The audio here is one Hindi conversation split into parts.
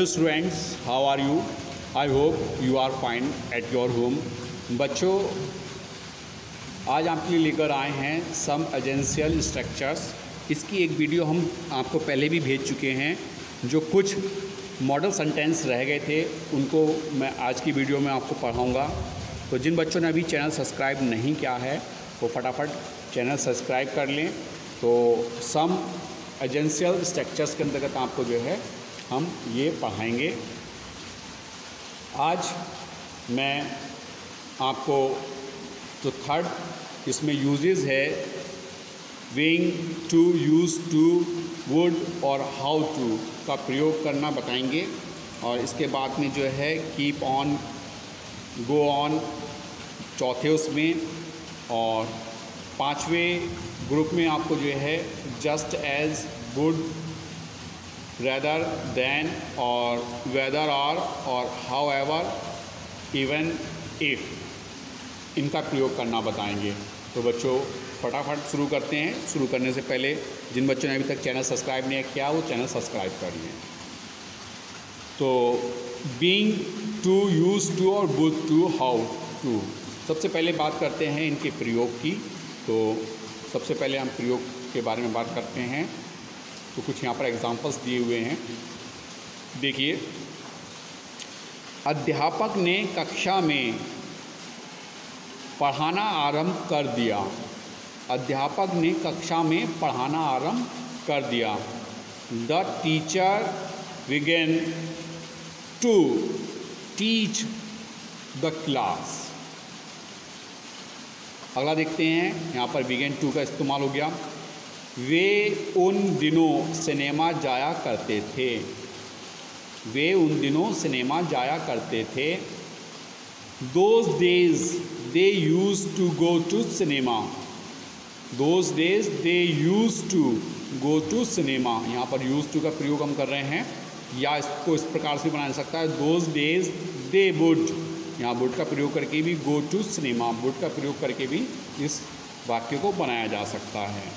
Hello students, how are you? I hope you are fine at your home. बच्चों, आज आपके लिए लेकर आए हैं सम एजेंशियल स्ट्रक्चर्स। इसकी एक वीडियो हम आपको पहले भी भेज चुके हैं। जो कुछ मॉडल सेंटेंस रह गए थे उनको मैं आज की वीडियो में आपको पढ़ाऊँगा। तो जिन बच्चों ने अभी चैनल सब्सक्राइब नहीं किया है वो फटाफट चैनल सब्सक्राइब कर लें। तो सम एजेंशियल स्ट्रक्चर्स के अंतर्गत आपको जो है हम ये पढ़ाएंगे। आज मैं आपको जो थर्ड इसमें यूजेस है विंग, टू, यूज टू, वुड और हाउ टू का प्रयोग करना बताएंगे। और इसके बाद में जो है कीप ऑन, गो ऑन चौथे उसमें, और पांचवें ग्रुप में आपको जो है just as, would, rather than और वेदर और हाउ एवर, इवन इफ, इनका प्रयोग करना बताएंगे। तो बच्चों फटाफट शुरू करते हैं। शुरू करने से पहले जिन बच्चों ने अभी तक चैनल सब्सक्राइब नहीं किया वो चैनल सब्सक्राइब कर लें। तो बीइंग, टू, यूज टू और वुड टू, हाउ टू। सबसे पहले बात करते हैं इनके प्रयोग की। तो सबसे पहले हम प्रयोग के बारे में बात करते हैं। तो कुछ यहाँ पर एग्जांपल्स दिए हुए हैं, देखिए। अध्यापक ने कक्षा में पढ़ाना आरंभ कर दिया। अध्यापक ने कक्षा में पढ़ाना आरंभ कर दिया। The teacher began to teach the class. अगला देखते हैं, यहाँ पर बिगेन टू का इस्तेमाल हो गया। वे उन दिनों सिनेमा जाया करते थे। वे उन दिनों सिनेमा जाया करते थे। Those days they used to go to cinema. Those days they used to go to cinema. यहाँ पर used to का प्रयोग हम कर रहे हैं, या इसको इस प्रकार से बनाया जा सकता है those days they would। यहाँ would का प्रयोग करके भी go to cinema, would का प्रयोग करके भी इस वाक्य को बनाया जा सकता है।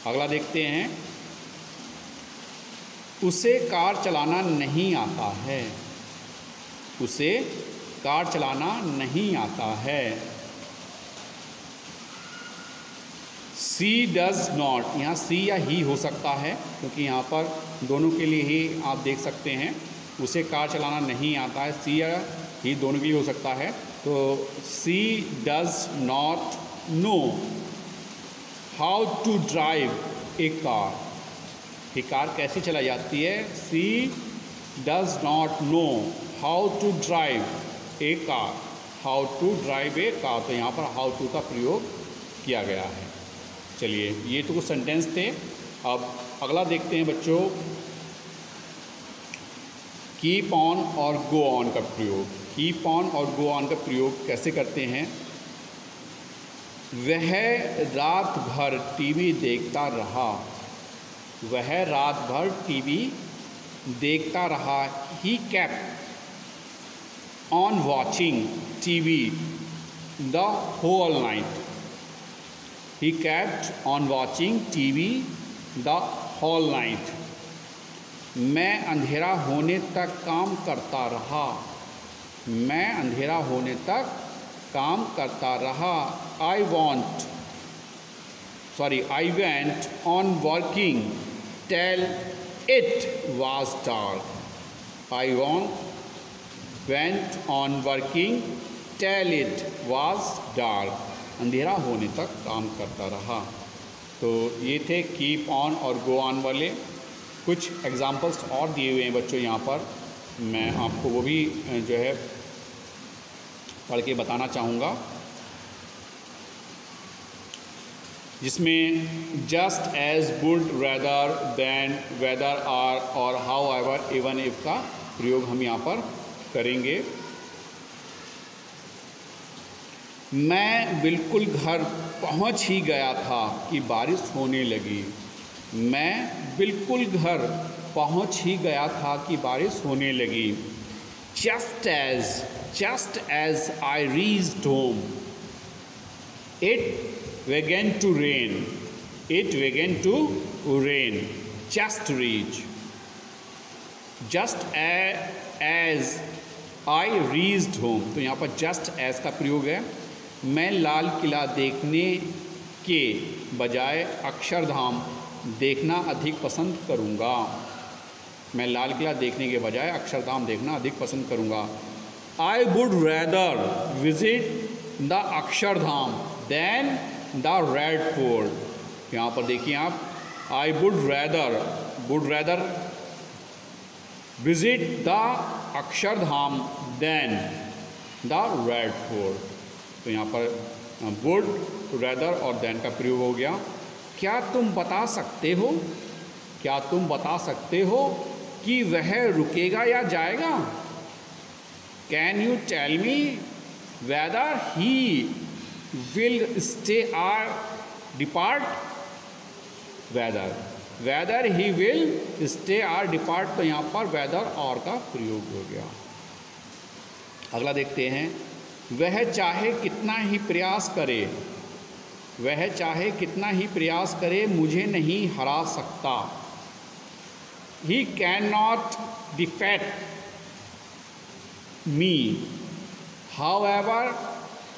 अगला देखते हैं, उसे कार चलाना नहीं आता है। उसे कार चलाना नहीं आता है। सी डज नॉट, यहाँ सी या ही हो सकता है क्योंकि यहाँ पर दोनों के लिए ही आप देख सकते हैं। उसे कार चलाना नहीं आता है, सी या ही दोनों के लिए हो सकता है। तो she does not know how to drive a car. ये कार कैसे चलाई जाती है? She does not know how to drive a car. How to drive a car, तो यहाँ पर हाउ टू का प्रयोग किया गया है। चलिए, ये तो कुछ सेंटेंस थे। अब अगला देखते हैं बच्चों, कीप ऑन और गो ऑन का प्रयोग। कीप ऑन और गो ऑन का प्रयोग कैसे करते हैं? वह रात भर टीवी देखता रहा। वह रात भर टीवी देखता रहा। He kept on watching TV the whole night. He kept on watching TV the whole night. मैं अंधेरा होने तक काम करता रहा। मैं अंधेरा होने तक काम करता रहा। I went on working till it was dark. I went on working till it was dark. अंधेरा होने तक काम करता रहा। तो ये थे कीप ऑन और गो ऑन वाले। कुछ एग्जांपल्स और दिए हुए हैं बच्चों यहाँ पर, मैं आपको वो भी जो है पढ़ के बताना चाहूँगा, जिसमें just as, would, rather than, whether or और हाउ एवर, इवन इफ का प्रयोग हम यहाँ पर करेंगे। मैं बिल्कुल घर पहुंच ही गया था कि बारिश होने लगी। मैं बिल्कुल घर पहुंच ही गया था कि बारिश होने लगी। just as I reached home, it began to rain. It began to rain. Just reach. Just as I reached home, तो यहाँ पर जस्ट एज का प्रयोग है। मैं लाल किला देखने के बजाय अक्षरधाम देखना अधिक पसंद करूँगा। मैं लाल किला देखने के बजाय अक्षरधाम देखना अधिक पसंद करूँगा। I would rather visit the Akshardham than the red fort. यहाँ पर देखिए आप, I would rather visit the Akshardham than the red fort. तो यहाँ पर वुड, रैदर और देन का प्रयोग हो गया। क्या तुम बता सकते हो कि वह रुकेगा या जाएगा? Can you tell me whether he will stay or depart? Whether he will stay or depart, तो यहाँ पर वेदर और का प्रयोग हो गया। अगला देखते हैं, वह चाहे कितना ही प्रयास करे मुझे नहीं हरा सकता। He cannot defeat me, however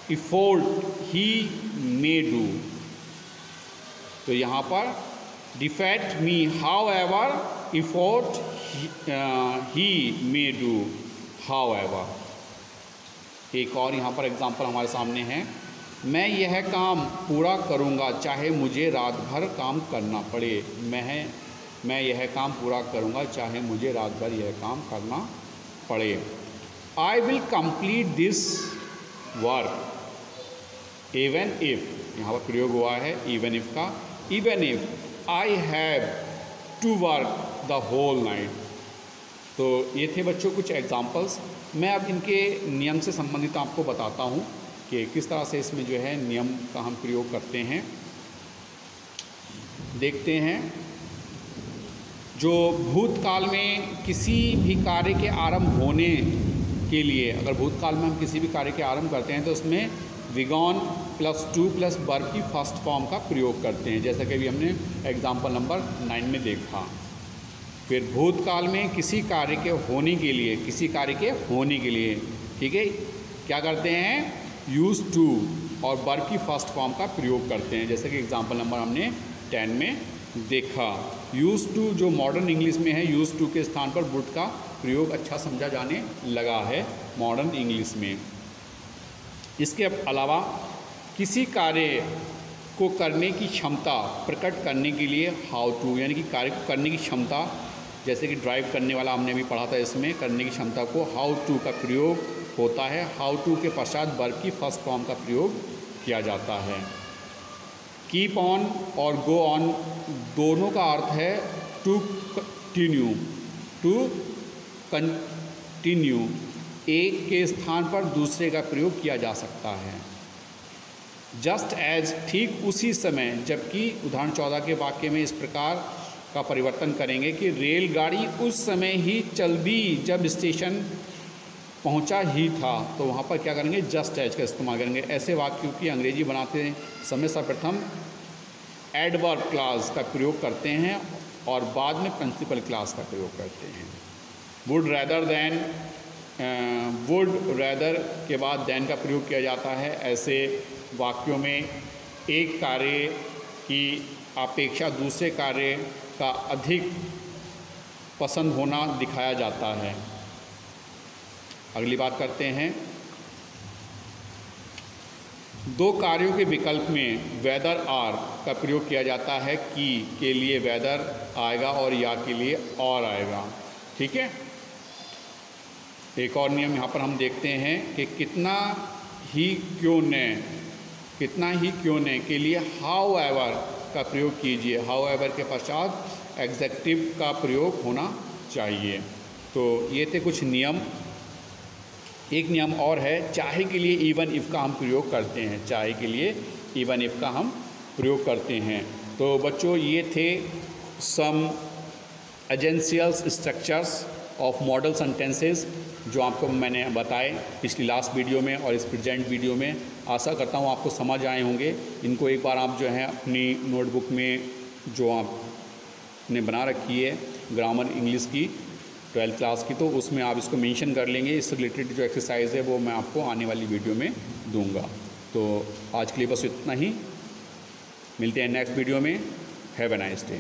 effort he may do। तो यहाँ पर defeat me however effort he may do, however। एक और यहाँ पर एग्जाम्पल हमारे सामने है, मैं यह काम पूरा करूँगा चाहे मुझे रात भर काम करना पड़े। मैं यह काम पूरा करूँगा चाहे मुझे रात भर यह काम करना पड़े। I will complete this work even if, यहाँ पर प्रयोग हुआ है इवन इफ का। Even if I have to work the whole night. तो ये थे बच्चों कुछ एग्जाम्पल्स। मैं अब इनके नियम से संबंधित आपको बताता हूँ कि किस तरह से इसमें जो है नियम का हम प्रयोग करते हैं। देखते हैं, जो भूतकाल में किसी भी कार्य के आरंभ होने के लिए, अगर भूतकाल में हम किसी भी कार्य के आरंभ करते हैं तो उसमें विगॉन +to + वर्ब की फर्स्ट फॉर्म का प्रयोग करते हैं, जैसा कि अभी हमने एग्जाम्पल नंबर 9 में देखा। फिर भूतकाल में किसी कार्य के होने के लिए, ठीक है, क्या करते हैं, यूज टू और वर्ब की फर्स्ट फॉर्म का प्रयोग करते हैं, जैसे कि एग्जाम्पल नंबर हमने 10 में देखा। यूज टू जो मॉडर्न इंग्लिश में है, यूज टू के स्थान पर वुड का प्रयोग अच्छा समझा जाने लगा है मॉडर्न इंग्लिश में। इसके अलावा किसी कार्य को करने की क्षमता प्रकट करने के लिए हाउ टू, यानी कि कार्य को करने की क्षमता, जैसे कि ड्राइव करने वाला हमने भी पढ़ा था, इसमें करने की क्षमता को हाउ टू का प्रयोग होता है। हाउ टू के पश्चात वर्ब की फर्स्ट फॉर्म का प्रयोग किया जाता है। कीप ऑन और गो ऑन दोनों का अर्थ है टू कंटिन्यू, एक के स्थान पर दूसरे का प्रयोग किया जा सकता है। जस्ट एज, ठीक उसी समय, जबकि उदाहरण 14 के वाक्य में इस प्रकार का परिवर्तन करेंगे कि रेलगाड़ी उस समय ही चल दी जब स्टेशन पहुंचा ही था, तो वहाँ पर क्या करेंगे, जस्ट एज का इस्तेमाल करेंगे। ऐसे वाक्यों की अंग्रेजी बनाते समय सर्वप्रथम एडवर्ब क्लास का प्रयोग करते हैं और बाद में प्रिंसिपल क्लास का प्रयोग करते हैं। वुड रैदर के बाद देन का प्रयोग किया जाता है। ऐसे वाक्यों में एक कार्य की अपेक्षा दूसरे कार्य का अधिक पसंद होना दिखाया जाता है। अगली बात करते हैं, दो कार्यों के विकल्प में वेदर आर का प्रयोग किया जाता है। की के लिए वेदर आएगा और या के लिए और आएगा, ठीक है। एक और नियम यहाँ पर हम देखते हैं कि कितना ही क्यों न के लिए हाउ एवर का प्रयोग कीजिए। हाउ एवर के पश्चात एग्जेक्टिव का प्रयोग होना चाहिए। तो ये थे कुछ नियम। एक नियम और है, चाहे के लिए इवन इफ़ का हम प्रयोग करते हैं। चाहे के लिए इवन इफ़ का हम प्रयोग करते हैं। तो बच्चों, ये थे some essential structures of modal sentences जो आपको मैंने बताए पिछली लास्ट वीडियो में और इस प्रेजेंट वीडियो में। आशा करता हूँ आपको समझ आए होंगे। इनको एक बार आप जो है अपनी नोटबुक में जो आपने बना रखी है ग्रामर इंग्लिश की, 12th क्लास की, तो उसमें आप इसको मेंशन कर लेंगे। इससे रिलेटेड जो एक्सरसाइज है वो मैं आपको आने वाली वीडियो में दूंगा। तो आज के लिए बस इतना ही, मिलते हैं नेक्स्ट वीडियो में। Have a nice day.